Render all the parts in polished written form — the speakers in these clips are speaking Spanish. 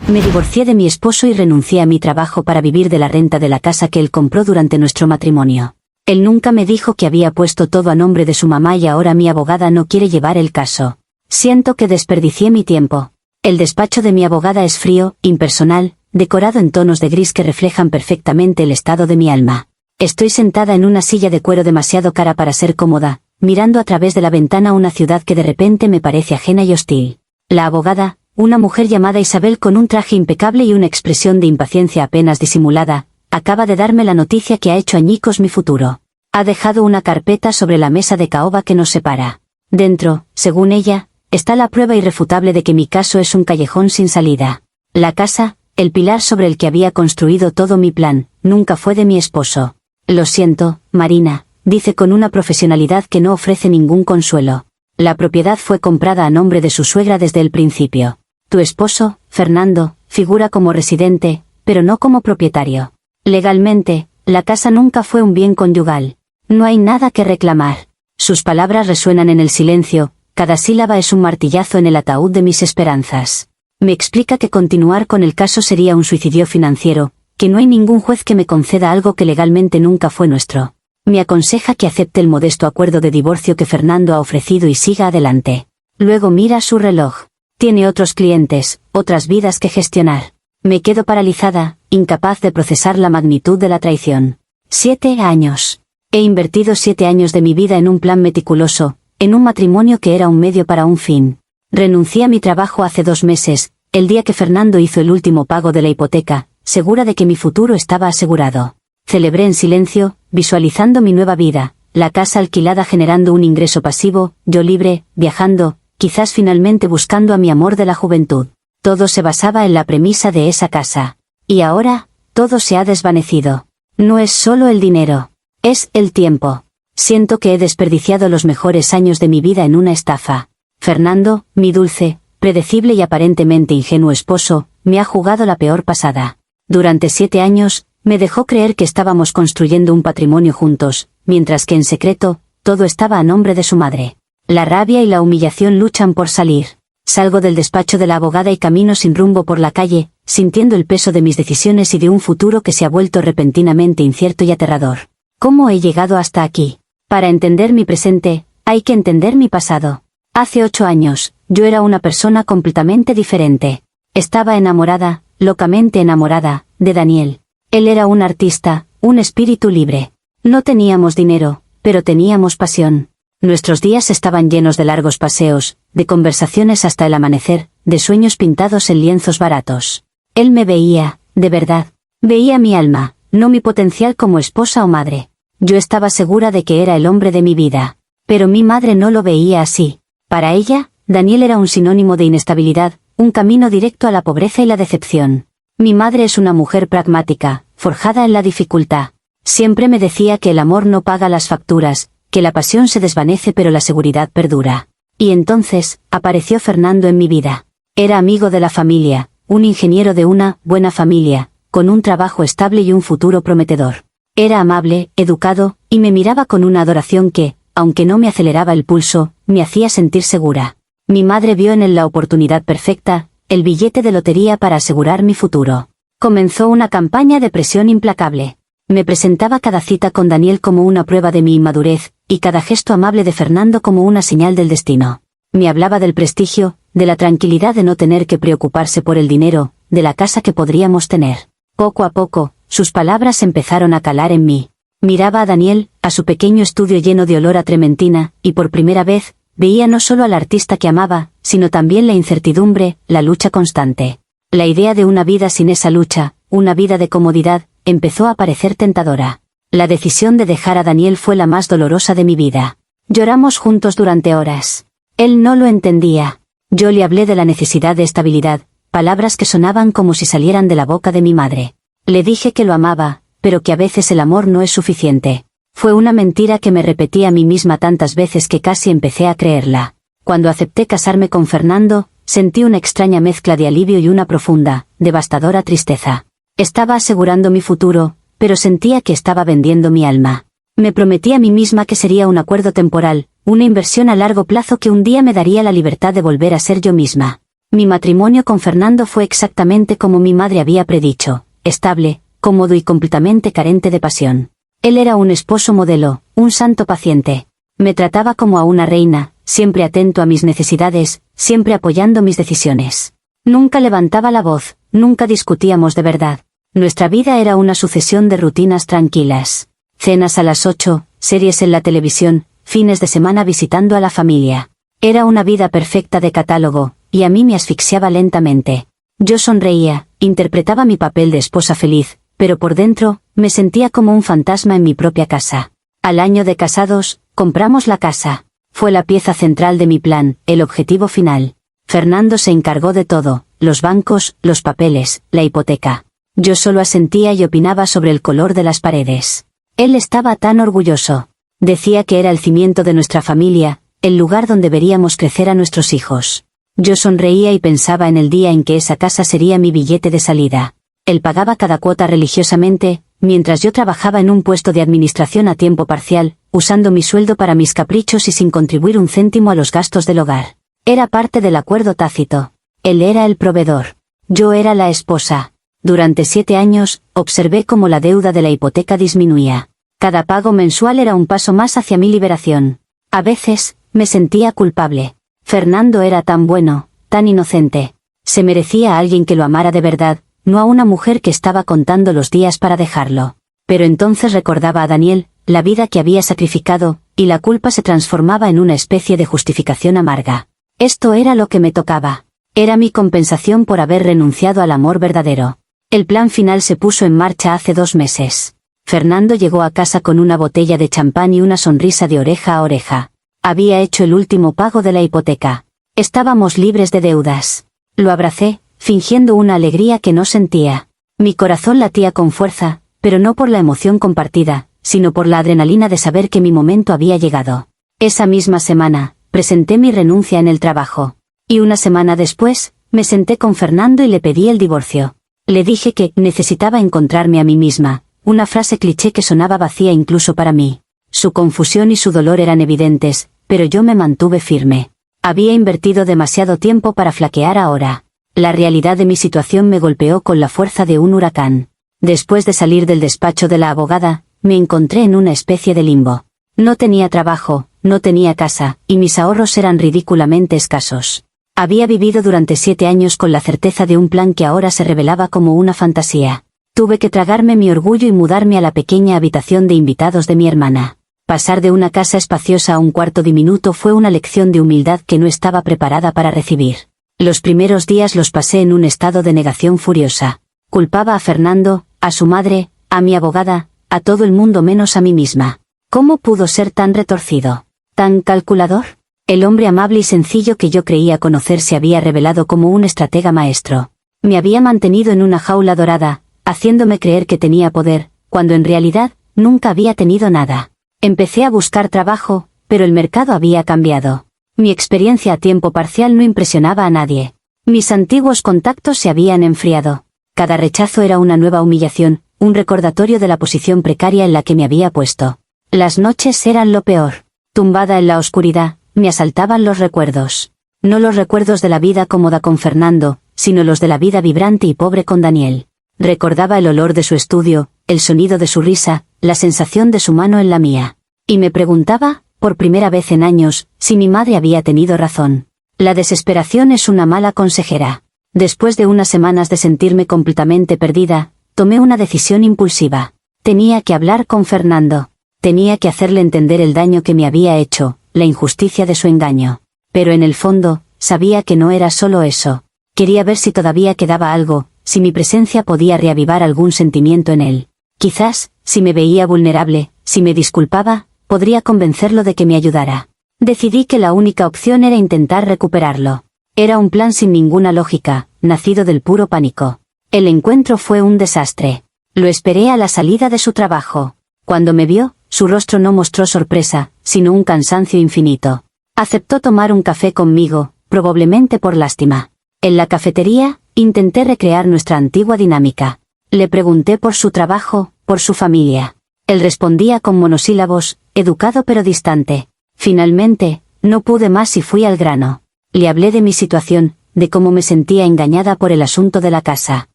Me divorcié de mi esposo y renuncié a mi trabajo para vivir de la renta de la casa que él compró durante nuestro matrimonio. Él nunca me dijo que había puesto todo a nombre de su mamá y ahora mi abogada no quiere llevar el caso. Siento que desperdicié mi tiempo. El despacho de mi abogada es frío, impersonal, decorado en tonos de gris que reflejan perfectamente el estado de mi alma. Estoy sentada en una silla de cuero demasiado cara para ser cómoda, mirando a través de la ventana una ciudad que de repente me parece ajena y hostil. La abogada, una mujer llamada Isabel con un traje impecable y una expresión de impaciencia apenas disimulada, acaba de darme la noticia que ha hecho añicos mi futuro. Ha dejado una carpeta sobre la mesa de caoba que nos separa. Dentro, según ella, está la prueba irrefutable de que mi caso es un callejón sin salida. La casa, el pilar sobre el que había construido todo mi plan, nunca fue de mi esposo. Lo siento, Marina, dice con una profesionalidad que no ofrece ningún consuelo. La propiedad fue comprada a nombre de su suegra desde el principio. Tu esposo, Fernando, figura como residente, pero no como propietario. Legalmente, la casa nunca fue un bien conyugal. No hay nada que reclamar. Sus palabras resuenan en el silencio, cada sílaba es un martillazo en el ataúd de mis esperanzas. Me explica que continuar con el caso sería un suicidio financiero, que no hay ningún juez que me conceda algo que legalmente nunca fue nuestro. Me aconseja que acepte el modesto acuerdo de divorcio que Fernando ha ofrecido y siga adelante. Luego mira su reloj. Tiene otros clientes, otras vidas que gestionar. Me quedo paralizada, incapaz de procesar la magnitud de la traición. 7 años. He invertido 7 años de mi vida en un plan meticuloso, en un matrimonio que era un medio para un fin. Renuncié a mi trabajo hace 2 meses, el día que Fernando hizo el último pago de la hipoteca, segura de que mi futuro estaba asegurado. Celebré en silencio, visualizando mi nueva vida, la casa alquilada generando un ingreso pasivo, yo libre, viajando, quizás finalmente buscando a mi amor de la juventud. Todo se basaba en la premisa de esa casa. Y ahora, todo se ha desvanecido. No es solo el dinero. Es el tiempo. Siento que he desperdiciado los mejores años de mi vida en una estafa. Fernando, mi dulce, predecible y aparentemente ingenuo esposo, me ha jugado la peor pasada. Durante 7 años, me dejó creer que estábamos construyendo un patrimonio juntos, mientras que en secreto, todo estaba a nombre de su madre. La rabia y la humillación luchan por salir. Salgo del despacho de la abogada y camino sin rumbo por la calle, sintiendo el peso de mis decisiones y de un futuro que se ha vuelto repentinamente incierto y aterrador. ¿Cómo he llegado hasta aquí? Para entender mi presente, hay que entender mi pasado. Hace 8 años, yo era una persona completamente diferente. Estaba enamorada, locamente enamorada, de Daniel. Él era un artista, un espíritu libre. No teníamos dinero, pero teníamos pasión. Nuestros días estaban llenos de largos paseos, de conversaciones hasta el amanecer, de sueños pintados en lienzos baratos. Él me veía, de verdad. Veía mi alma, no mi potencial como esposa o madre. Yo estaba segura de que era el hombre de mi vida. Pero mi madre no lo veía así. Para ella, Daniel era un sinónimo de inestabilidad, un camino directo a la pobreza y la decepción. Mi madre es una mujer pragmática, forjada en la dificultad. Siempre me decía que el amor no paga las facturas, que la pasión se desvanece pero la seguridad perdura. Y entonces, apareció Fernando en mi vida. Era amigo de la familia, un ingeniero de una buena familia, con un trabajo estable y un futuro prometedor. Era amable, educado, y me miraba con una adoración que, aunque no me aceleraba el pulso, me hacía sentir segura. Mi madre vio en él la oportunidad perfecta, el billete de lotería para asegurar mi futuro. Comenzó una campaña de presión implacable. Me presentaba cada cita con Daniel como una prueba de mi inmadurez, y cada gesto amable de Fernando como una señal del destino. Me hablaba del prestigio, de la tranquilidad de no tener que preocuparse por el dinero, de la casa que podríamos tener. Poco a poco, sus palabras empezaron a calar en mí. Miraba a Daniel, a su pequeño estudio lleno de olor a trementina, y por primera vez, veía no solo al artista que amaba, sino también la incertidumbre, la lucha constante. La idea de una vida sin esa lucha, una vida de comodidad, empezó a parecer tentadora. La decisión de dejar a Daniel fue la más dolorosa de mi vida. Lloramos juntos durante horas. Él no lo entendía. Yo le hablé de la necesidad de estabilidad, palabras que sonaban como si salieran de la boca de mi madre. Le dije que lo amaba, pero que a veces el amor no es suficiente. Fue una mentira que me repetí a mí misma tantas veces que casi empecé a creerla. Cuando acepté casarme con Fernando, sentí una extraña mezcla de alivio y una profunda, devastadora tristeza. Estaba asegurando mi futuro, pero sentía que estaba vendiendo mi alma. Me prometí a mí misma que sería un acuerdo temporal, una inversión a largo plazo que un día me daría la libertad de volver a ser yo misma. Mi matrimonio con Fernando fue exactamente como mi madre había predicho, estable, cómodo y completamente carente de pasión. Él era un esposo modelo, un santo paciente. Me trataba como a una reina, siempre atento a mis necesidades, siempre apoyando mis decisiones. Nunca levantaba la voz, nunca discutíamos de verdad. Nuestra vida era una sucesión de rutinas tranquilas. Cenas a las 8, series en la televisión, fines de semana visitando a la familia. Era una vida perfecta de catálogo, y a mí me asfixiaba lentamente. Yo sonreía, interpretaba mi papel de esposa feliz, pero por dentro, me sentía como un fantasma en mi propia casa. Al año de casados, compramos la casa. Fue la pieza central de mi plan, el objetivo final. Fernando se encargó de todo, los bancos, los papeles, la hipoteca. Yo solo asentía y opinaba sobre el color de las paredes. Él estaba tan orgulloso. Decía que era el cimiento de nuestra familia, el lugar donde veríamos crecer a nuestros hijos. Yo sonreía y pensaba en el día en que esa casa sería mi billete de salida. Él pagaba cada cuota religiosamente, mientras yo trabajaba en un puesto de administración a tiempo parcial, usando mi sueldo para mis caprichos y sin contribuir un céntimo a los gastos del hogar. Era parte del acuerdo tácito. Él era el proveedor. Yo era la esposa. Durante 7 años, observé cómo la deuda de la hipoteca disminuía. Cada pago mensual era un paso más hacia mi liberación. A veces, me sentía culpable. Fernando era tan bueno, tan inocente. Se merecía a alguien que lo amara de verdad, no a una mujer que estaba contando los días para dejarlo. Pero entonces recordaba a Daniel, la vida que había sacrificado, y la culpa se transformaba en una especie de justificación amarga. Esto era lo que me tocaba. Era mi compensación por haber renunciado al amor verdadero. El plan final se puso en marcha hace 2 meses. Fernando llegó a casa con una botella de champán y una sonrisa de oreja a oreja. Había hecho el último pago de la hipoteca. Estábamos libres de deudas. Lo abracé, fingiendo una alegría que no sentía. Mi corazón latía con fuerza, pero no por la emoción compartida, sino por la adrenalina de saber que mi momento había llegado. Esa misma semana, presenté mi renuncia en el trabajo. Y una semana después, me senté con Fernando y le pedí el divorcio. Le dije que necesitaba encontrarme a mí misma, una frase cliché que sonaba vacía incluso para mí. Su confusión y su dolor eran evidentes, pero yo me mantuve firme. Había invertido demasiado tiempo para flaquear ahora. La realidad de mi situación me golpeó con la fuerza de un huracán. Después de salir del despacho de la abogada, me encontré en una especie de limbo. No tenía trabajo, no tenía casa, y mis ahorros eran ridículamente escasos. Había vivido durante 7 años con la certeza de un plan que ahora se revelaba como una fantasía. Tuve que tragarme mi orgullo y mudarme a la pequeña habitación de invitados de mi hermana. Pasar de una casa espaciosa a un cuarto diminuto fue una lección de humildad que no estaba preparada para recibir. Los primeros días los pasé en un estado de negación furiosa. Culpaba a Fernando, a su madre, a mi abogada, a todo el mundo menos a mí misma. ¿Cómo pudo ser tan retorcido? ¿Tan calculador? El hombre amable y sencillo que yo creía conocer se había revelado como un estratega maestro. Me había mantenido en una jaula dorada, haciéndome creer que tenía poder, cuando en realidad, nunca había tenido nada. Empecé a buscar trabajo, pero el mercado había cambiado. Mi experiencia a tiempo parcial no impresionaba a nadie. Mis antiguos contactos se habían enfriado. Cada rechazo era una nueva humillación, un recordatorio de la posición precaria en la que me había puesto. Las noches eran lo peor. Tumbada en la oscuridad, me asaltaban los recuerdos. No los recuerdos de la vida cómoda con Fernando, sino los de la vida vibrante y pobre con Daniel. Recordaba el olor de su estudio, el sonido de su risa, la sensación de su mano en la mía. Y me preguntaba, por primera vez en años, si mi madre había tenido razón. La desesperación es una mala consejera. Después de unas semanas de sentirme completamente perdida, tomé una decisión impulsiva. Tenía que hablar con Fernando. Tenía que hacerle entender el daño que me había hecho, la injusticia de su engaño. Pero en el fondo, sabía que no era solo eso. Quería ver si todavía quedaba algo, si mi presencia podía reavivar algún sentimiento en él. Quizás, si me veía vulnerable, si me disculpaba, podría convencerlo de que me ayudara. Decidí que la única opción era intentar recuperarlo. Era un plan sin ninguna lógica, nacido del puro pánico. El encuentro fue un desastre. Lo esperé a la salida de su trabajo. Cuando me vio, su rostro no mostró sorpresa, sino un cansancio infinito. Aceptó tomar un café conmigo, probablemente por lástima. En la cafetería, intenté recrear nuestra antigua dinámica. Le pregunté por su trabajo, por su familia. Él respondía con monosílabos, educado pero distante. Finalmente, no pude más y fui al grano. Le hablé de mi situación, de cómo me sentía engañada por el asunto de la casa.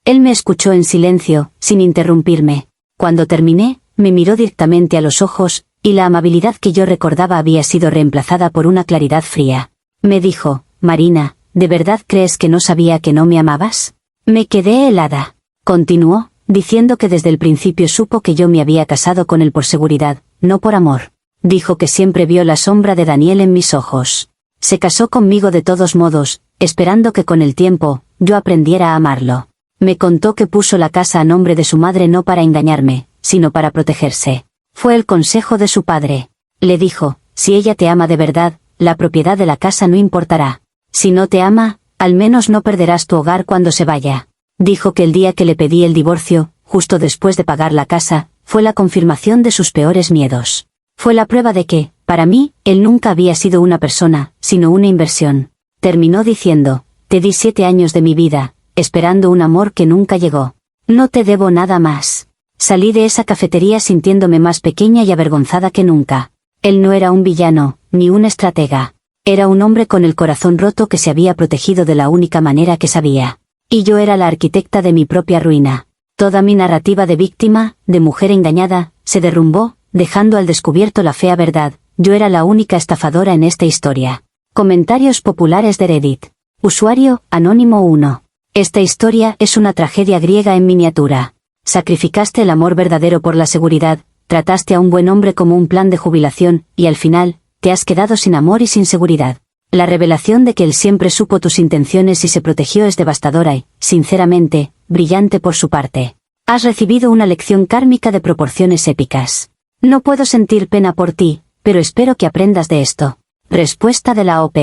Él me escuchó en silencio, sin interrumpirme. Cuando terminé, me miró directamente a los ojos, y la amabilidad que yo recordaba había sido reemplazada por una claridad fría. Me dijo: Marina, ¿de verdad crees que no sabía que no me amabas? Me quedé helada. Continuó, diciendo que desde el principio supo que yo me había casado con él por seguridad, no por amor. Dijo que siempre vio la sombra de Daniel en mis ojos. Se casó conmigo de todos modos, esperando que con el tiempo, yo aprendiera a amarlo. Me contó que puso la casa a nombre de su madre no para engañarme, sino para protegerse. Fue el consejo de su padre. Le dijo: si ella te ama de verdad, la propiedad de la casa no importará. Si no te ama, al menos no perderás tu hogar cuando se vaya. Dijo que el día que le pedí el divorcio, justo después de pagar la casa, fue la confirmación de sus peores miedos. Fue la prueba de que, para mí, él nunca había sido una persona, sino una inversión. Terminó diciendo: te di 7 años de mi vida, esperando un amor que nunca llegó. No te debo nada más. Salí de esa cafetería sintiéndome más pequeña y avergonzada que nunca. Él no era un villano, ni un estratega. Era un hombre con el corazón roto que se había protegido de la única manera que sabía. Y yo era la arquitecta de mi propia ruina. Toda mi narrativa de víctima, de mujer engañada, se derrumbó, dejando al descubierto la fea verdad: yo era la única estafadora en esta historia. Comentarios populares de Reddit. Usuario, Anónimo 1. Esta historia es una tragedia griega en miniatura. Sacrificaste el amor verdadero por la seguridad, trataste a un buen hombre como un plan de jubilación, y al final, te has quedado sin amor y sin seguridad. La revelación de que él siempre supo tus intenciones y se protegió es devastadora y, sinceramente, brillante por su parte. Has recibido una lección kármica de proporciones épicas. No puedo sentir pena por ti, pero espero que aprendas de esto. Respuesta de la OP.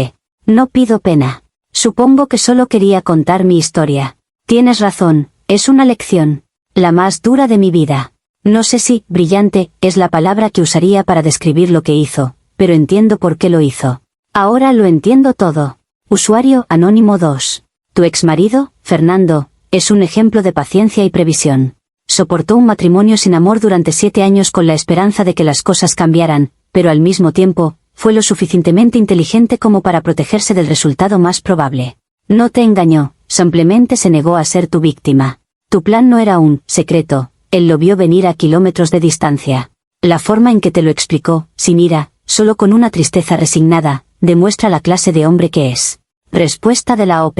No pido pena. Supongo que solo quería contar mi historia. Tienes razón, es una lección. La más dura de mi vida. No sé si brillante es la palabra que usaría para describir lo que hizo, pero entiendo por qué lo hizo. Ahora lo entiendo todo. Usuario Anónimo 2. Tu exmarido, Fernando, es un ejemplo de paciencia y previsión. Soportó un matrimonio sin amor durante 7 años con la esperanza de que las cosas cambiaran, pero al mismo tiempo, fue lo suficientemente inteligente como para protegerse del resultado más probable. No te engañó, simplemente se negó a ser tu víctima. Tu plan no era un secreto, él lo vio venir a kilómetros de distancia. La forma en que te lo explicó, sin ira, solo con una tristeza resignada, demuestra la clase de hombre que es. Respuesta de la OP.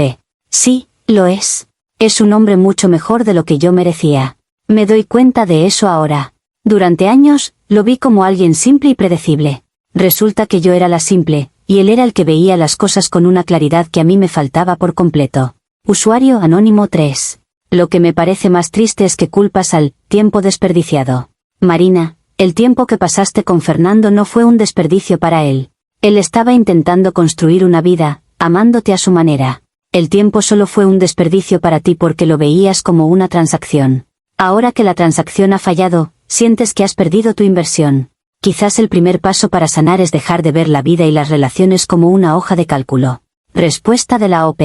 Sí, lo es. Es un hombre mucho mejor de lo que yo merecía. Me doy cuenta de eso ahora. Durante años, lo vi como alguien simple y predecible. Resulta que yo era la simple, y él era el que veía las cosas con una claridad que a mí me faltaba por completo. Usuario Anónimo 3. Lo que me parece más triste es que culpas al tiempo desperdiciado. Marina, el tiempo que pasaste con Fernando no fue un desperdicio para él. Él estaba intentando construir una vida, amándote a su manera. El tiempo solo fue un desperdicio para ti porque lo veías como una transacción. Ahora que la transacción ha fallado, sientes que has perdido tu inversión. Quizás el primer paso para sanar es dejar de ver la vida y las relaciones como una hoja de cálculo. Respuesta de la OP.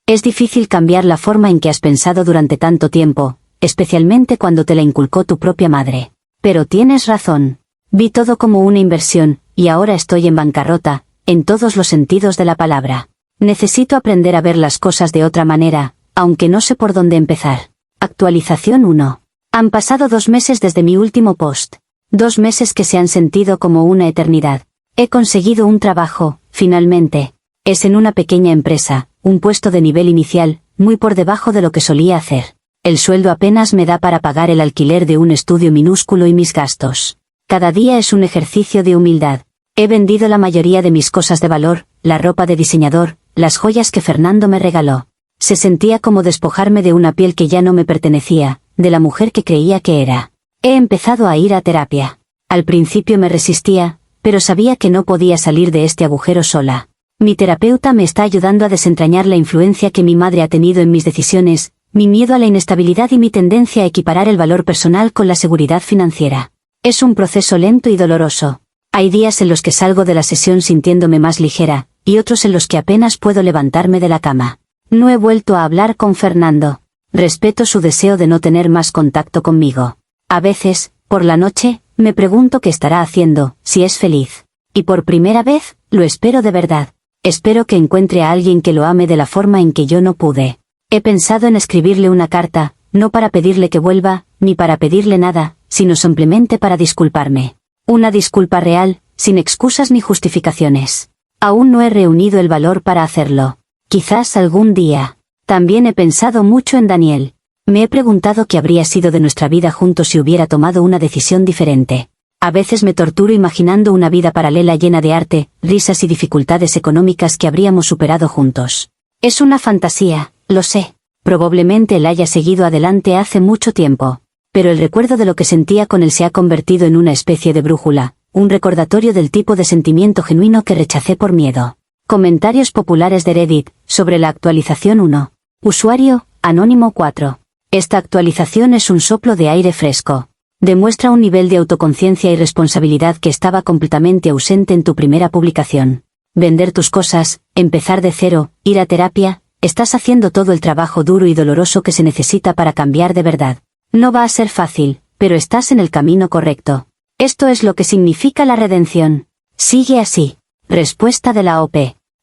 Es difícil cambiar la forma en que has pensado durante tanto tiempo, especialmente cuando te la inculcó tu propia madre. Pero tienes razón. Vi todo como una inversión, y ahora estoy en bancarrota, en todos los sentidos de la palabra. Necesito aprender a ver las cosas de otra manera, aunque no sé por dónde empezar. Actualización 1. Han pasado 2 meses desde mi último post. 2 meses que se han sentido como una eternidad. He conseguido un trabajo, finalmente. Es en una pequeña empresa, un puesto de nivel inicial, muy por debajo de lo que solía hacer. El sueldo apenas me da para pagar el alquiler de un estudio minúsculo y mis gastos. Cada día es un ejercicio de humildad. He vendido la mayoría de mis cosas de valor, la ropa de diseñador, las joyas que Fernando me regaló. Se sentía como despojarme de una piel que ya no me pertenecía, de la mujer que creía que era. He empezado a ir a terapia. Al principio me resistía, pero sabía que no podía salir de este agujero sola. Mi terapeuta me está ayudando a desentrañar la influencia que mi madre ha tenido en mis decisiones, mi miedo a la inestabilidad y mi tendencia a equiparar el valor personal con la seguridad financiera. Es un proceso lento y doloroso. Hay días en los que salgo de la sesión sintiéndome más ligera, y otros en los que apenas puedo levantarme de la cama. No he vuelto a hablar con Fernando. Respeto su deseo de no tener más contacto conmigo. A veces, por la noche, me pregunto qué estará haciendo, si es feliz. Y por primera vez, lo espero de verdad. Espero que encuentre a alguien que lo ame de la forma en que yo no pude. He pensado en escribirle una carta, no para pedirle que vuelva, ni para pedirle nada, sino simplemente para disculparme. Una disculpa real, sin excusas ni justificaciones. Aún no he reunido el valor para hacerlo. Quizás algún día. También he pensado mucho en Daniel. Me he preguntado qué habría sido de nuestra vida juntos si hubiera tomado una decisión diferente. A veces me torturo imaginando una vida paralela llena de arte, risas y dificultades económicas que habríamos superado juntos. Es una fantasía, lo sé. Probablemente él haya seguido adelante hace mucho tiempo. Pero el recuerdo de lo que sentía con él se ha convertido en una especie de brújula, un recordatorio del tipo de sentimiento genuino que rechacé por miedo. Comentarios populares de Reddit, sobre la actualización 1. Usuario, Anónimo 4. Esta actualización es un soplo de aire fresco. Demuestra un nivel de autoconciencia y responsabilidad que estaba completamente ausente en tu primera publicación. Vender tus cosas, empezar de cero, ir a terapia, estás haciendo todo el trabajo duro y doloroso que se necesita para cambiar de verdad. No va a ser fácil, pero estás en el camino correcto. Esto es lo que significa la redención. Sigue así. Respuesta de la OP.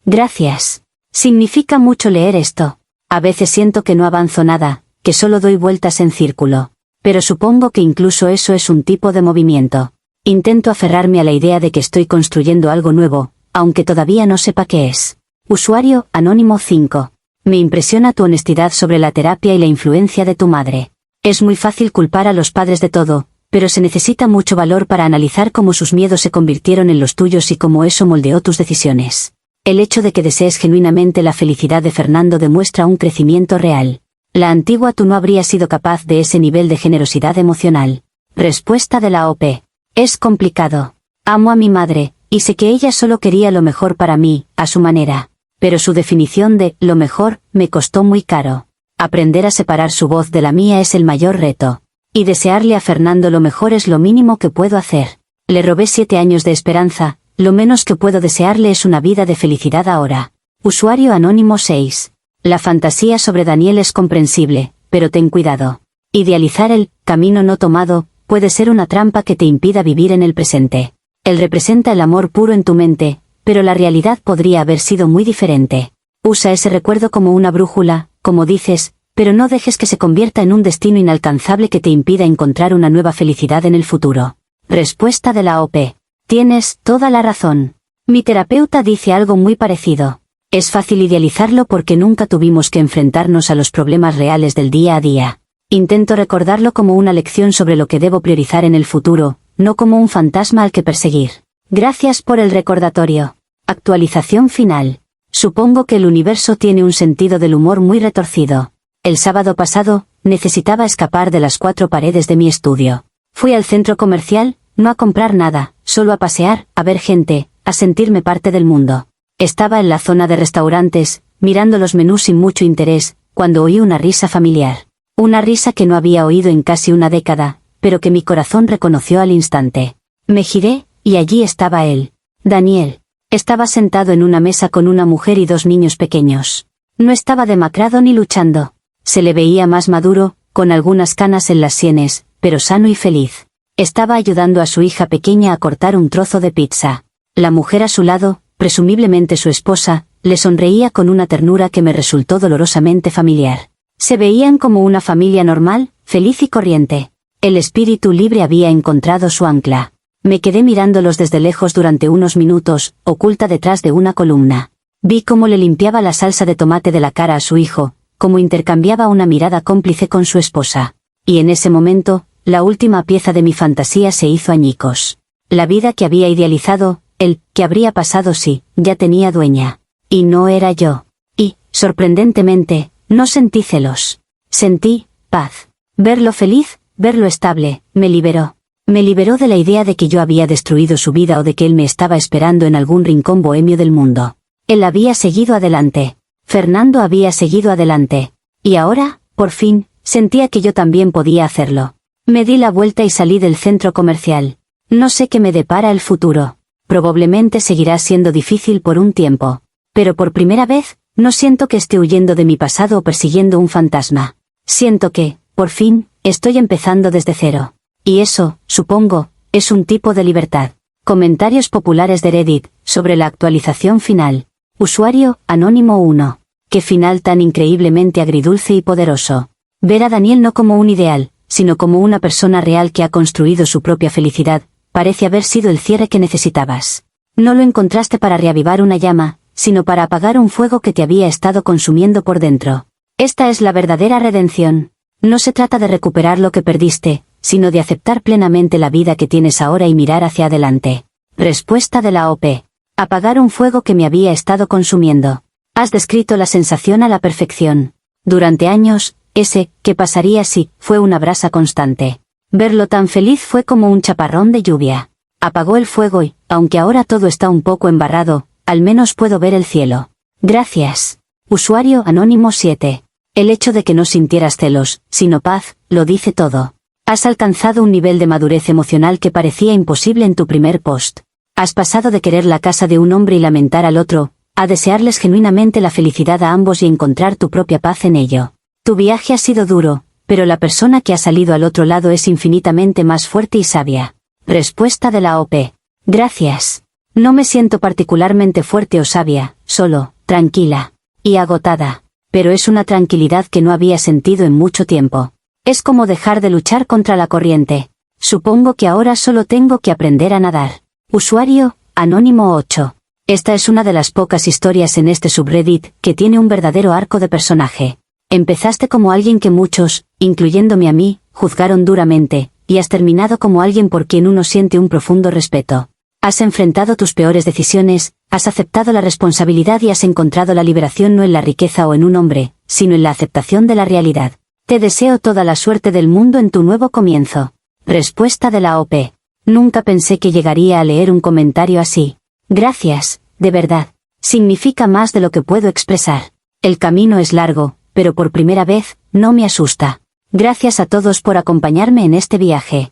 Gracias. Significa mucho leer esto. A veces siento que no avanzo nada, que solo doy vueltas en círculo. Pero supongo que incluso eso es un tipo de movimiento. Intento aferrarme a la idea de que estoy construyendo algo nuevo, aunque todavía no sepa qué es. Usuario, Anónimo 5. Me impresiona tu honestidad sobre la terapia y la influencia de tu madre. Es muy fácil culpar a los padres de todo, pero se necesita mucho valor para analizar cómo sus miedos se convirtieron en los tuyos y cómo eso moldeó tus decisiones. El hecho de que desees genuinamente la felicidad de Fernando demuestra un crecimiento real. La antigua tú no habría sido capaz de ese nivel de generosidad emocional. Respuesta de la OP. Es complicado. Amo a mi madre, y sé que ella solo quería lo mejor para mí, a su manera. Pero su definición de lo mejor me costó muy caro. Aprender a separar su voz de la mía es el mayor reto. Y desearle a Fernando lo mejor es lo mínimo que puedo hacer. Le robé 7 años de esperanza, lo menos que puedo desearle es una vida de felicidad ahora. Usuario Anónimo 6. La fantasía sobre Daniel es comprensible, pero ten cuidado. Idealizar el camino no tomado puede ser una trampa que te impida vivir en el presente. Él representa el amor puro en tu mente, pero la realidad podría haber sido muy diferente. Usa ese recuerdo como una brújula, como dices, pero no dejes que se convierta en un destino inalcanzable que te impida encontrar una nueva felicidad en el futuro. Respuesta de la OP. Tienes toda la razón. Mi terapeuta dice algo muy parecido. Es fácil idealizarlo porque nunca tuvimos que enfrentarnos a los problemas reales del día a día. Intento recordarlo como una lección sobre lo que debo priorizar en el futuro, no como un fantasma al que perseguir. Gracias por el recordatorio. Actualización final. Supongo que el universo tiene un sentido del humor muy retorcido. El sábado pasado, necesitaba escapar de las 4 paredes de mi estudio. Fui al centro comercial, no a comprar nada, solo a pasear, a ver gente, a sentirme parte del mundo. Estaba en la zona de restaurantes, mirando los menús sin mucho interés, cuando oí una risa familiar. Una risa que no había oído en casi una década, pero que mi corazón reconoció al instante. Me giré, y allí estaba él. Daniel. Estaba sentado en una mesa con una mujer y 2 niños pequeños. No estaba demacrado ni luchando. Se le veía más maduro, con algunas canas en las sienes, pero sano y feliz. Estaba ayudando a su hija pequeña a cortar un trozo de pizza. La mujer a su lado, presumiblemente su esposa, le sonreía con una ternura que me resultó dolorosamente familiar. Se veían como una familia normal, feliz y corriente. El espíritu libre había encontrado su ancla. Me quedé mirándolos desde lejos durante unos minutos, oculta detrás de una columna. Vi cómo le limpiaba la salsa de tomate de la cara a su hijo, cómo intercambiaba una mirada cómplice con su esposa. Y en ese momento, la última pieza de mi fantasía se hizo añicos. La vida que había idealizado, el que habría pasado si ya tenía dueña. Y no era yo. Y, sorprendentemente, no sentí celos. Sentí paz. Verlo feliz, verlo estable, me liberó. Me liberó de la idea de que yo había destruido su vida o de que él me estaba esperando en algún rincón bohemio del mundo. Él había seguido adelante. Fernando había seguido adelante. Y ahora, por fin, sentía que yo también podía hacerlo. Me di la vuelta y salí del centro comercial. No sé qué me depara el futuro. Probablemente seguirá siendo difícil por un tiempo. Pero por primera vez, no siento que esté huyendo de mi pasado o persiguiendo un fantasma. Siento que, por fin, estoy empezando desde cero. Y eso, supongo, es un tipo de libertad. Comentarios populares de Reddit, sobre la actualización final. Usuario, Anónimo 1. Qué final tan increíblemente agridulce y poderoso. Ver a Daniel no como un ideal, sino como una persona real que ha construido su propia felicidad, parece haber sido el cierre que necesitabas. No lo encontraste para reavivar una llama, sino para apagar un fuego que te había estado consumiendo por dentro. Esta es la verdadera redención. No se trata de recuperar lo que perdiste, sino de aceptar plenamente la vida que tienes ahora y mirar hacia adelante. Respuesta de la OP. Apagar un fuego que me había estado consumiendo. Has descrito la sensación a la perfección. Durante años, ¿qué pasaría si?, fue una brasa constante. Verlo tan feliz fue como un chaparrón de lluvia. Apagó el fuego y, aunque ahora todo está un poco embarrado, al menos puedo ver el cielo. Gracias. Usuario Anónimo 7. El hecho de que no sintieras celos, sino paz, lo dice todo. Has alcanzado un nivel de madurez emocional que parecía imposible en tu primer post. Has pasado de querer la casa de un hombre y lamentar al otro, a desearles genuinamente la felicidad a ambos y encontrar tu propia paz en ello. Tu viaje ha sido duro, pero la persona que ha salido al otro lado es infinitamente más fuerte y sabia. Respuesta de la OP. Gracias. No me siento particularmente fuerte o sabia, solo, tranquila. Y agotada. Pero es una tranquilidad que no había sentido en mucho tiempo. Es como dejar de luchar contra la corriente. Supongo que ahora solo tengo que aprender a nadar. Usuario, Anónimo 8. Esta es una de las pocas historias en este subreddit que tiene un verdadero arco de personaje. Empezaste como alguien que muchos, incluyéndome a mí, juzgaron duramente, y has terminado como alguien por quien uno siente un profundo respeto. Has enfrentado tus peores decisiones, has aceptado la responsabilidad y has encontrado la liberación no en la riqueza o en un hombre, sino en la aceptación de la realidad. Te deseo toda la suerte del mundo en tu nuevo comienzo. Respuesta de la OP. Nunca pensé que llegaría a leer un comentario así. Gracias, de verdad. Significa más de lo que puedo expresar. El camino es largo, pero por primera vez, no me asusta. Gracias a todos por acompañarme en este viaje.